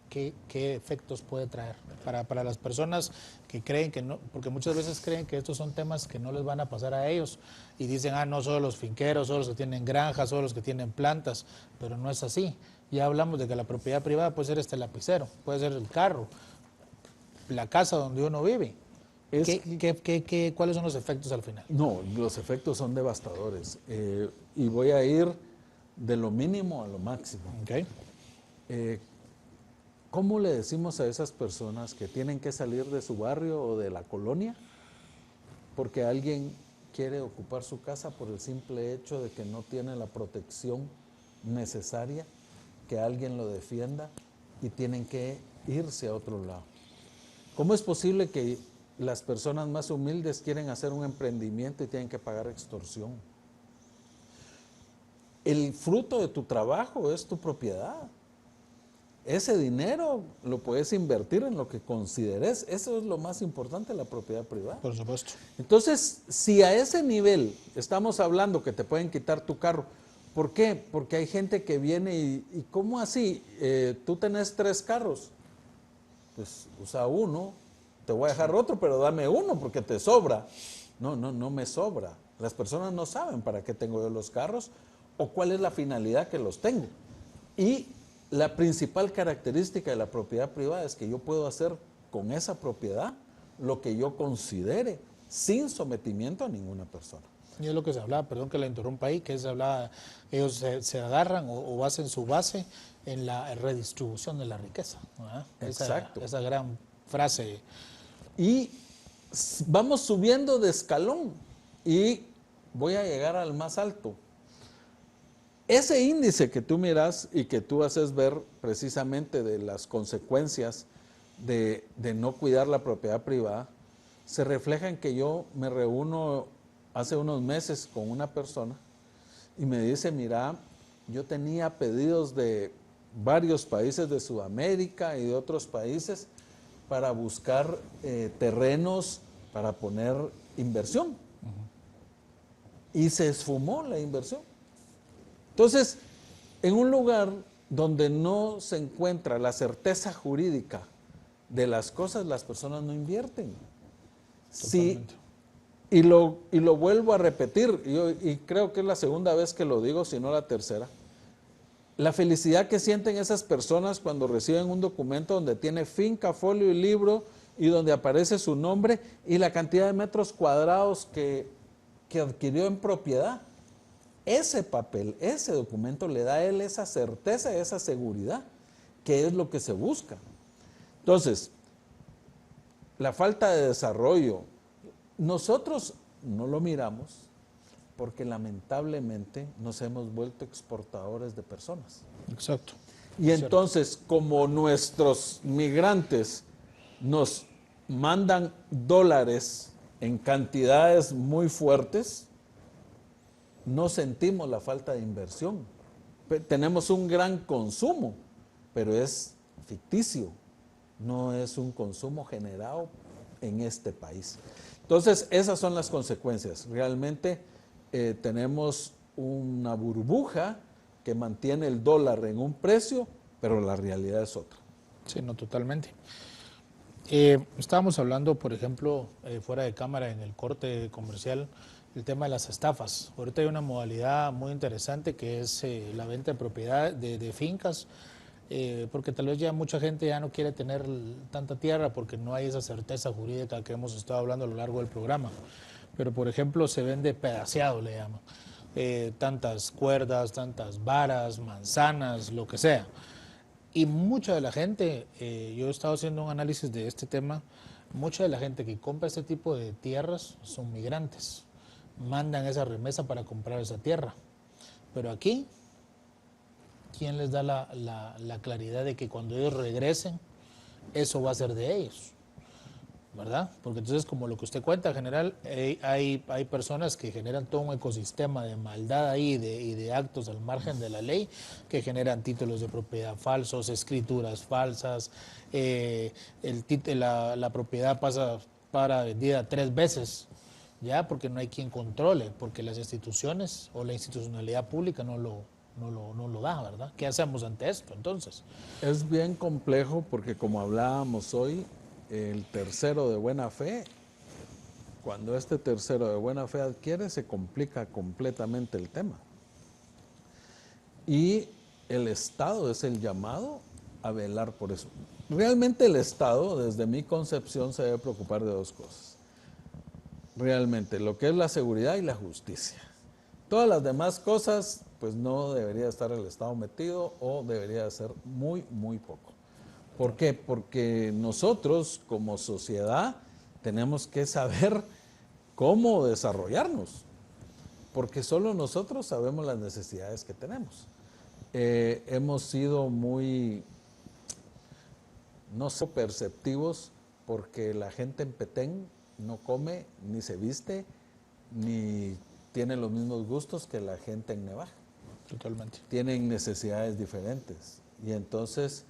¿qué efectos puede traer para las personas que creen que no? Porque muchas veces creen que estos son temas que no les van a pasar a ellos y dicen, no, solo los finqueros, solo los que tienen granjas, solo los que tienen plantas, pero no es así. Ya hablamos de que la propiedad privada puede ser este lapicero, puede ser el carro, la casa donde uno vive. ¿Cuáles son los efectos al final? No, los efectos son devastadores. Y voy a ir de lo mínimo a lo máximo. Okay. ¿Cómo le decimos a esas personas que tienen que salir de su barrio o de la colonia porque alguien quiere ocupar su casa por el simple hecho de que no tiene la protección necesaria, que alguien lo defienda y tienen que irse a otro lado? ¿Cómo es posible que las personas más humildes quieren hacer un emprendimiento y tienen que pagar extorsión? El fruto de tu trabajo es tu propiedad. Ese dinero lo puedes invertir en lo que consideres. Eso es lo más importante de la propiedad privada. Por supuesto. Entonces, si a ese nivel estamos hablando que te pueden quitar tu carro, ¿por qué? Porque hay gente que viene y ¿cómo así? Tú tenés 3 carros, pues usa uno, te voy a dejar otro, pero dame uno porque te sobra. No me sobra. Las personas no saben para qué tengo yo los carros o cuál es la finalidad que los tengo. Y la principal característica de la propiedad privada es que yo puedo hacer con esa propiedad lo que yo considere, sin sometimiento a ninguna persona. Y es lo que se hablaba, perdón que la interrumpa ahí, que se hablaba, ellos se agarran o hacen su base en la redistribución de la riqueza, ¿verdad? Exacto. Esa gran frase. Y vamos subiendo de escalón y voy a llegar al más alto. Ese índice que tú miras y que tú haces ver precisamente de las consecuencias de no cuidar la propiedad privada, se refleja en que yo me reúno hace unos meses con una persona y me dice, mira, yo tenía pedidos de varios países de Sudamérica y de otros países para buscar terrenos para poner inversión. Y se esfumó la inversión. Entonces, en un lugar donde no se encuentra la certeza jurídica de las cosas, las personas no invierten. Sí, y lo vuelvo a repetir, y creo que es la segunda vez que lo digo, si no la tercera. La felicidad que sienten esas personas cuando reciben un documento donde tiene finca, folio y libro, y donde aparece su nombre y la cantidad de metros cuadrados que adquirió en propiedad. Ese papel, ese documento le da a él esa certeza, esa seguridad, que es lo que se busca. Entonces, la falta de desarrollo, nosotros no lo miramos porque lamentablemente nos hemos vuelto exportadores de personas. Exacto. Y entonces, como nuestros migrantes nos mandan dólares en cantidades muy fuertes, no sentimos la falta de inversión. Tenemos un gran consumo, pero es ficticio, no es un consumo generado en este país. Entonces, esas son las consecuencias. Realmente tenemos una burbuja que mantiene el dólar en un precio, pero la realidad es otra. Sí, no, totalmente. Estábamos hablando, por ejemplo, fuera de cámara en el corte comercial, el tema de las estafas. Ahorita hay una modalidad muy interesante que es la venta de propiedad de fincas, porque tal vez ya mucha gente ya no quiere tener tanta tierra porque no hay esa certeza jurídica que hemos estado hablando a lo largo del programa. Pero, por ejemplo, se vende pedaceado, le llaman. Tantas cuerdas, tantas varas, manzanas, lo que sea. Y mucha de la gente, yo he estado haciendo un análisis de este tema, mucha de la gente que compra este tipo de tierras son migrantes. Mandan esa remesa para comprar esa tierra. Pero aquí, ¿quién les da la claridad de que cuando ellos regresen, eso va a ser de ellos? ¿Verdad? Porque entonces, como lo que usted cuenta, en general, hay personas que generan todo un ecosistema de maldad ahí y de actos al margen de la ley que generan títulos de propiedad falsos, escrituras falsas, la propiedad pasa para vendida 3 veces, ya, porque no hay quien controle, porque las instituciones o la institucionalidad pública no lo da, ¿verdad? ¿Qué hacemos ante esto, entonces? Es bien complejo porque, como hablábamos hoy, el tercero de buena fe, cuando este tercero de buena fe adquiere, se complica completamente el tema. Y el Estado es el llamado a velar por eso. Realmente el Estado, desde mi concepción, se debe preocupar de 2 cosas. Realmente, lo que es la seguridad y la justicia. Todas las demás cosas, pues no debería estar el Estado metido o debería ser muy, muy poco. ¿Por qué? Porque nosotros como sociedad tenemos que saber cómo desarrollarnos, porque solo nosotros sabemos las necesidades que tenemos. Hemos sido muy, no sé, perceptivos porque la gente en Petén no come, ni se viste, ni tiene los mismos gustos que la gente en Nevaja. Totalmente. Tienen necesidades diferentes y entonces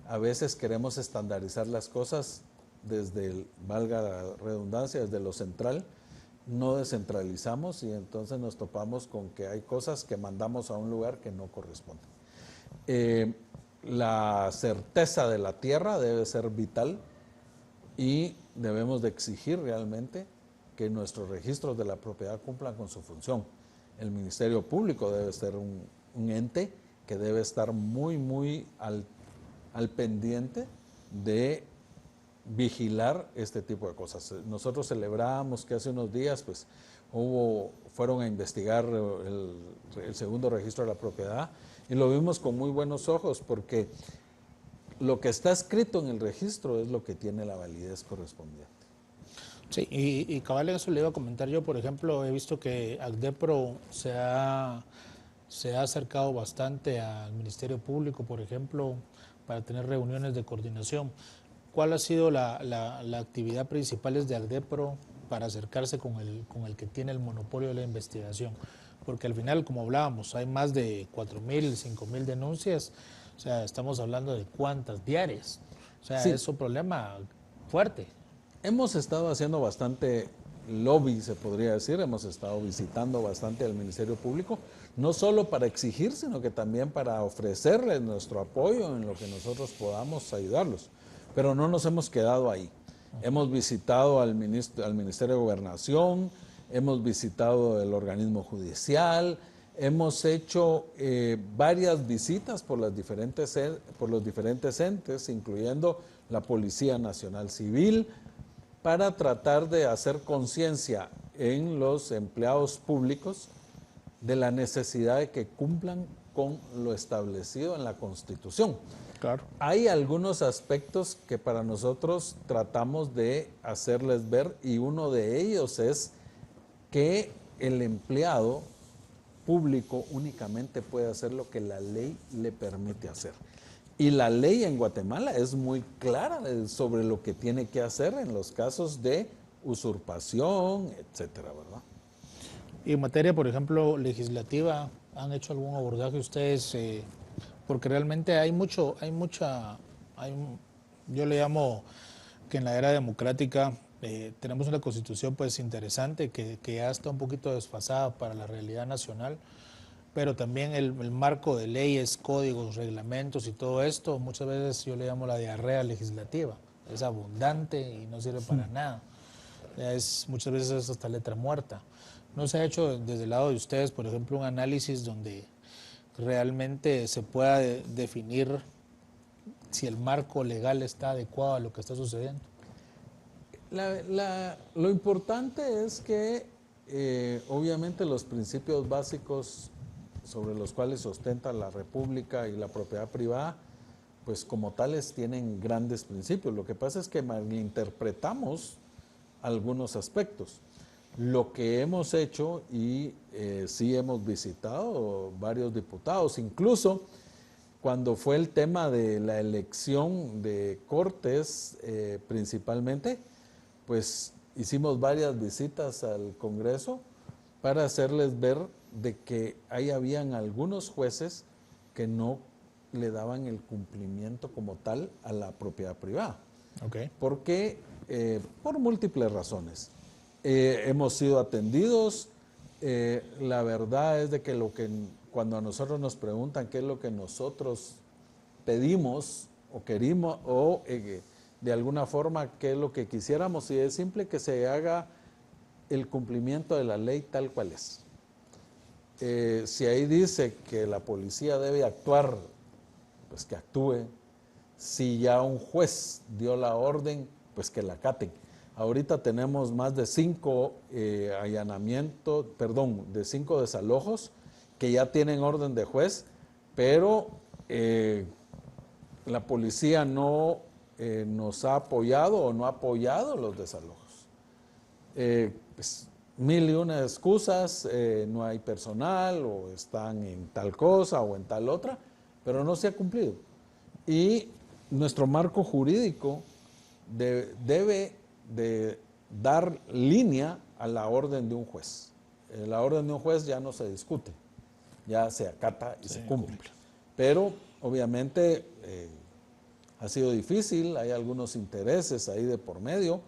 a veces queremos estandarizar las cosas desde, valga la redundancia, desde lo central, no descentralizamos y entonces nos topamos con que hay cosas que mandamos a un lugar que no corresponden. La certeza de la tierra debe ser vital y debemos de exigir realmente que nuestros registros de la propiedad cumplan con su función. El Ministerio Público debe ser un ente que debe estar muy al pendiente de vigilar este tipo de cosas. Nosotros celebramos que hace unos días pues fueron a investigar el segundo registro de la propiedad y lo vimos con muy buenos ojos porque lo que está escrito en el registro es lo que tiene la validez correspondiente. Sí, y cabal, eso le iba a comentar yo. Por ejemplo, he visto que ACDEPRO se ha acercado bastante al Ministerio Público, por ejemplo, para tener reuniones de coordinación. ¿Cuál ha sido la actividad principal de ACDEPRO para acercarse con el que tiene el monopolio de la investigación? Porque al final, como hablábamos, hay más de 4.000, 5.000 denuncias. O sea, estamos hablando de cuántas diarias. O sea, sí, es un problema fuerte. Hemos estado haciendo bastante lobby, se podría decir. Hemos estado visitando bastante al Ministerio Público, no solo para exigir, sino que también para ofrecerles nuestro apoyo en lo que nosotros podamos ayudarlos. Pero no nos hemos quedado ahí. Hemos visitado al Ministerio de Gobernación, hemos visitado el organismo judicial, hemos hecho varias visitas por los diferentes entes, incluyendo la Policía Nacional Civil, para tratar de hacer conciencia en los empleados públicos de la necesidad de que cumplan con lo establecido en la Constitución. Claro. Hay algunos aspectos que para nosotros tratamos de hacerles ver y uno de ellos es que el empleado público únicamente puede hacer lo que la ley le permite hacer. Y la ley en Guatemala es muy clara sobre lo que tiene que hacer en los casos de usurpación, etcétera, ¿verdad? Y en materia, por ejemplo, legislativa, ¿han hecho algún abordaje ustedes? Porque realmente yo le llamo que en la era democrática tenemos una constitución pues interesante que ya está un poquito desfasada para la realidad nacional, pero también el marco de leyes, códigos, reglamentos y todo esto, muchas veces yo le llamo la diarrea legislativa. Es abundante y no sirve para nada. Muchas veces es hasta letra muerta. ¿No se ha hecho desde el lado de ustedes, por ejemplo, un análisis donde realmente se pueda definir si el marco legal está adecuado a lo que está sucediendo? Lo importante es que obviamente los principios básicos sobre los cuales sustenta la República y la propiedad privada pues como tales tienen grandes principios. Lo que pasa es que malinterpretamos algunos aspectos. Lo que hemos hecho, y sí hemos visitado varios diputados, incluso cuando fue el tema de la elección de Cortes principalmente, pues hicimos varias visitas al Congreso para hacerles ver de que ahí habían algunos jueces que no le daban el cumplimiento como tal a la propiedad privada. Okay. Porque, por múltiples razones. Hemos sido atendidos. La verdad es de que cuando a nosotros nos preguntan qué es lo que nosotros pedimos o querimos, o de alguna forma qué es lo que quisiéramos, y es simple que se haga el cumplimiento de la ley tal cual es. Si ahí dice que la policía debe actuar, pues que actúe. Si ya un juez dio la orden, pues que la acaten. Ahorita tenemos más de 5 de 5 desalojos que ya tienen orden de juez, pero la policía no nos ha apoyado o no ha apoyado los desalojos. Pues, 1000 y una excusas, no hay personal, o están en tal cosa o en tal otra, pero no se ha cumplido. Y nuestro marco jurídico debe de dar línea a la orden de un juez. La orden de un juez ya no se discute, ya se acata y se cumple. Pero obviamente ha sido difícil, hay algunos intereses ahí de por medio,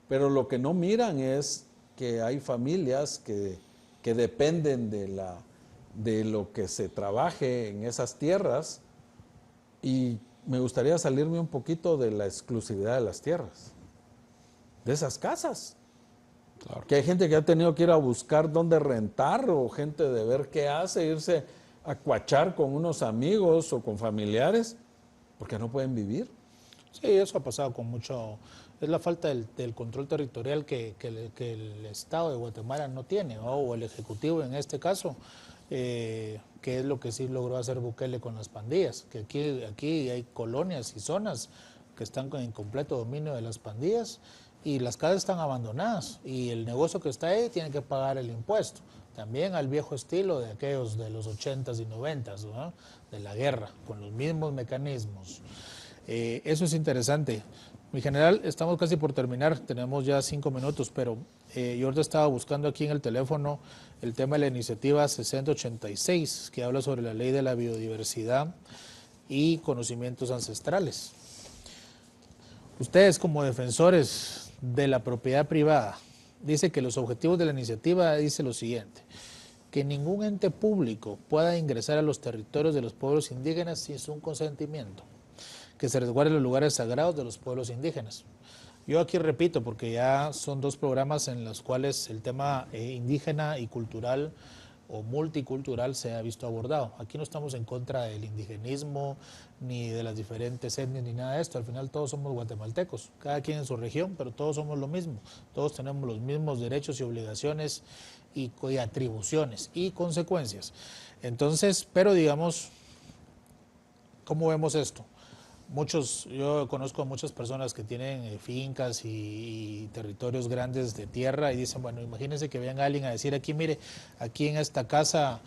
pero lo que no miran es que hay familias que dependen de lo que se trabaje en esas tierras, y me gustaría salirme un poquito de la exclusividad de las tierras, de esas casas. Claro. Que hay gente que ha tenido que ir a buscar dónde rentar, o gente de ver qué hace, irse a cuachar con unos amigos o con familiares, porque no pueden vivir. Sí, eso ha pasado con mucho. Es la falta del control territorial que el Estado de Guatemala no tiene, ¿no? O el Ejecutivo en este caso, que es lo que sí logró hacer Bukele con las pandillas, que aquí hay colonias y zonas que están en completo dominio de las pandillas, y las casas están abandonadas, y el negocio que está ahí tiene que pagar el impuesto, también al viejo estilo de aquellos de los 80s y 90s, ¿no? De la guerra, con los mismos mecanismos. Eso es interesante. Mi general, estamos casi por terminar, tenemos ya 5 minutos, pero yo ahorita estaba buscando aquí en el teléfono el tema de la iniciativa 6086, que habla sobre la ley de la biodiversidad y conocimientos ancestrales. Ustedes, como defensores de la propiedad privada, dice que los objetivos de la iniciativa dice lo siguiente: que ningún ente público pueda ingresar a los territorios de los pueblos indígenas sin su consentimiento, que se resguarden los lugares sagrados de los pueblos indígenas. Yo aquí repito, porque ya son 2 programas en los cuales el tema indígena y cultural o multicultural se ha visto abordado. Aquí no estamos en contra del indigenismo, ni de las diferentes etnias, ni nada de esto. Al final todos somos guatemaltecos, cada quien en su región, pero todos somos lo mismo. Todos tenemos los mismos derechos y obligaciones y atribuciones y consecuencias. Entonces, pero digamos, ¿cómo vemos esto? Yo conozco a muchas personas que tienen fincas y territorios grandes de tierra, y dicen, bueno, imagínense que venga alguien a decir aquí, mire, aquí en esta casa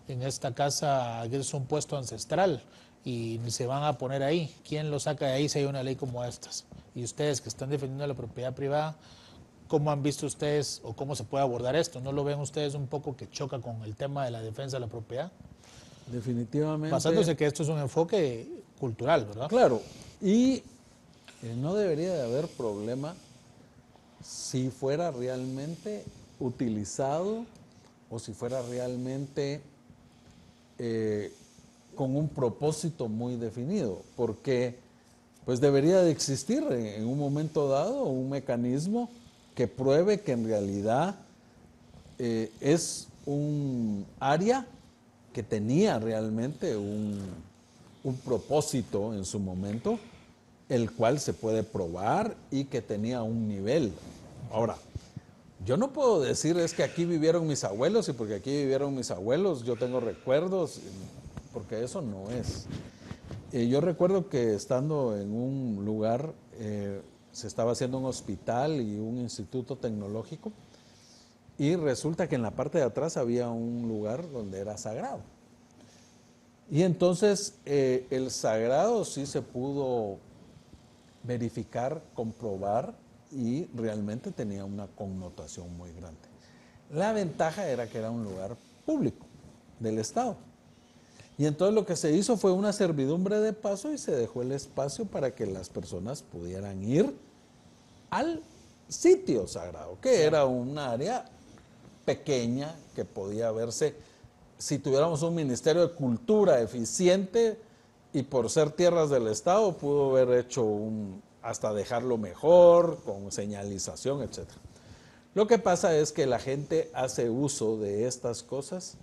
es un puesto ancestral y se van a poner ahí. ¿Quién lo saca de ahí si hay una ley como estas? Y ustedes que están defendiendo la propiedad privada, ¿cómo han visto ustedes o cómo se puede abordar esto? ¿No lo ven ustedes un poco que choca con el tema de la defensa de la propiedad? Definitivamente. Basándose que esto es un enfoque cultural, ¿verdad? Claro, y no debería de haber problema si fuera realmente utilizado, o si fuera realmente con un propósito muy definido, porque pues debería de existir en un momento dado un mecanismo que pruebe que en realidad es un área que tenía realmente un propósito en su momento, el cual se puede probar y que tenía un nivel. Ahora, yo no puedo decir es que aquí vivieron mis abuelos, y porque aquí vivieron mis abuelos yo tengo recuerdos, porque eso no es. Yo recuerdo que estando en un lugar, se estaba haciendo un hospital y un instituto tecnológico, y resulta que en la parte de atrás había un lugar donde era sagrado. Y entonces el sagrado sí se pudo verificar, comprobar, y realmente tenía una connotación muy grande. La ventaja era que era un lugar público del Estado. Y entonces lo que se hizo fue una servidumbre de paso y se dejó el espacio para que las personas pudieran ir al sitio sagrado, que era un área pequeña que podía verse, si tuviéramos un Ministerio de Cultura eficiente y por ser tierras del Estado, pudo haber hecho hasta dejarlo mejor, con señalización, etc. Lo que pasa es que la gente hace uso de estas cosas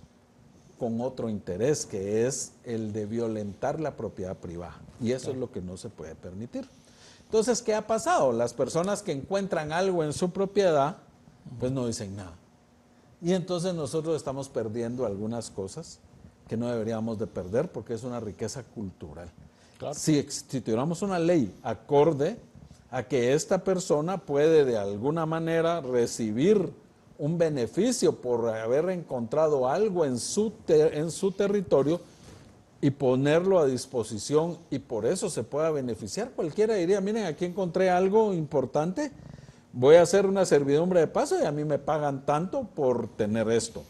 con otro interés, que es el de violentar la propiedad privada. Y eso es lo que no se puede permitir. Entonces, ¿qué ha pasado? Las personas que encuentran algo en su propiedad, pues no dicen nada. Y entonces nosotros estamos perdiendo algunas cosas que no deberíamos de perder, porque es una riqueza cultural. Claro. Si tuviéramos una ley acorde a que esta persona puede de alguna manera recibir un beneficio por haber encontrado algo en su territorio y ponerlo a disposición, y por eso se pueda beneficiar, cualquiera diría, miren, aquí encontré algo importante, voy a hacer una servidumbre de paso y a mí me pagan tanto por tener esto.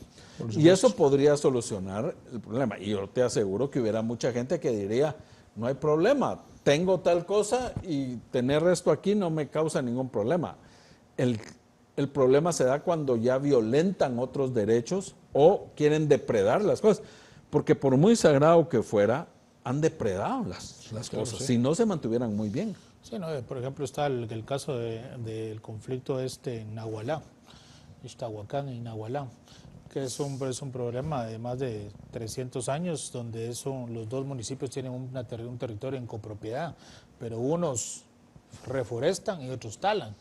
Y eso podría solucionar el problema. Y yo te aseguro que hubiera mucha gente que diría, no hay problema, tengo tal cosa y tener esto aquí no me causa ningún problema. El problema se da cuando ya violentan otros derechos o quieren depredar las cosas. Porque por muy sagrado que fuera, han depredado las cosas, si no se mantuvieran muy bien. Sí, no, por ejemplo, está el caso del conflicto en Nahualá, Ixtahuacán y Nahualá, que es un problema de más de 300 años, donde los dos municipios tienen un territorio en copropiedad, pero unos reforestan y otros talan,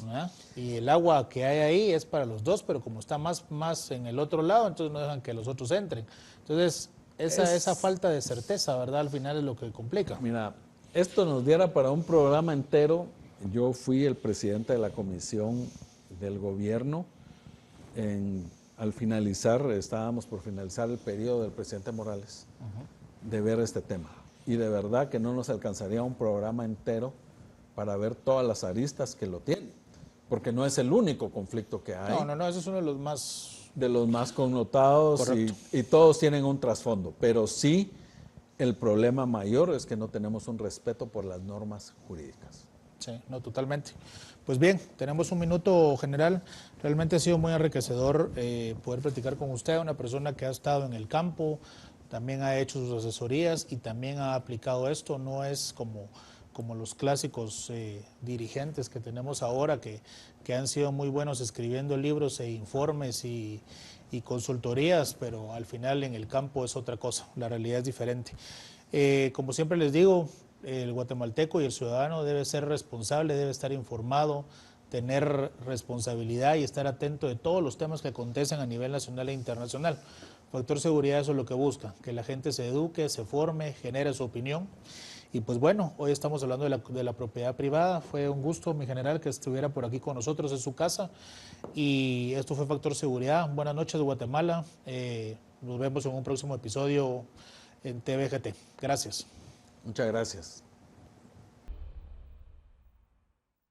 ¿verdad? Y el agua que hay ahí es para los dos, pero como está más en el otro lado, entonces no dejan que los otros entren. Entonces, esa falta de certeza, ¿verdad? Al final es lo que complica. Mira, esto nos diera para un programa entero. Yo fui el presidente de la comisión del gobierno. Al finalizar, estábamos por finalizar el periodo del presidente Morales, de ver este tema. Y de verdad que no nos alcanzaría un programa entero para ver todas las aristas que lo tienen, porque no es el único conflicto que hay. No, ese es uno de los más connotados, y todos tienen un trasfondo, pero sí el problema mayor es que no tenemos un respeto por las normas jurídicas. Sí, no, totalmente. Pues bien, tenemos un minuto, general. Realmente ha sido muy enriquecedor poder platicar con usted, una persona que ha estado en el campo, también ha hecho sus asesorías y también ha aplicado esto. No es como los clásicos dirigentes que tenemos ahora, que han sido muy buenos escribiendo libros e informes y consultorías, pero al final en el campo es otra cosa, la realidad es diferente. Como siempre les digo, el guatemalteco y el ciudadano debe ser responsable, debe estar informado, tener responsabilidad y estar atento de todos los temas que acontecen a nivel nacional e internacional. Factor Seguridad eso es lo que busca, que la gente se eduque, se forme, genere su opinión. Y pues bueno, hoy estamos hablando de la propiedad privada. Fue un gusto, mi general, que estuviera por aquí con nosotros en su casa. Y esto fue Factor Seguridad. Buenas noches, Guatemala. Nos vemos en un próximo episodio en TVGT. Gracias. Muchas gracias.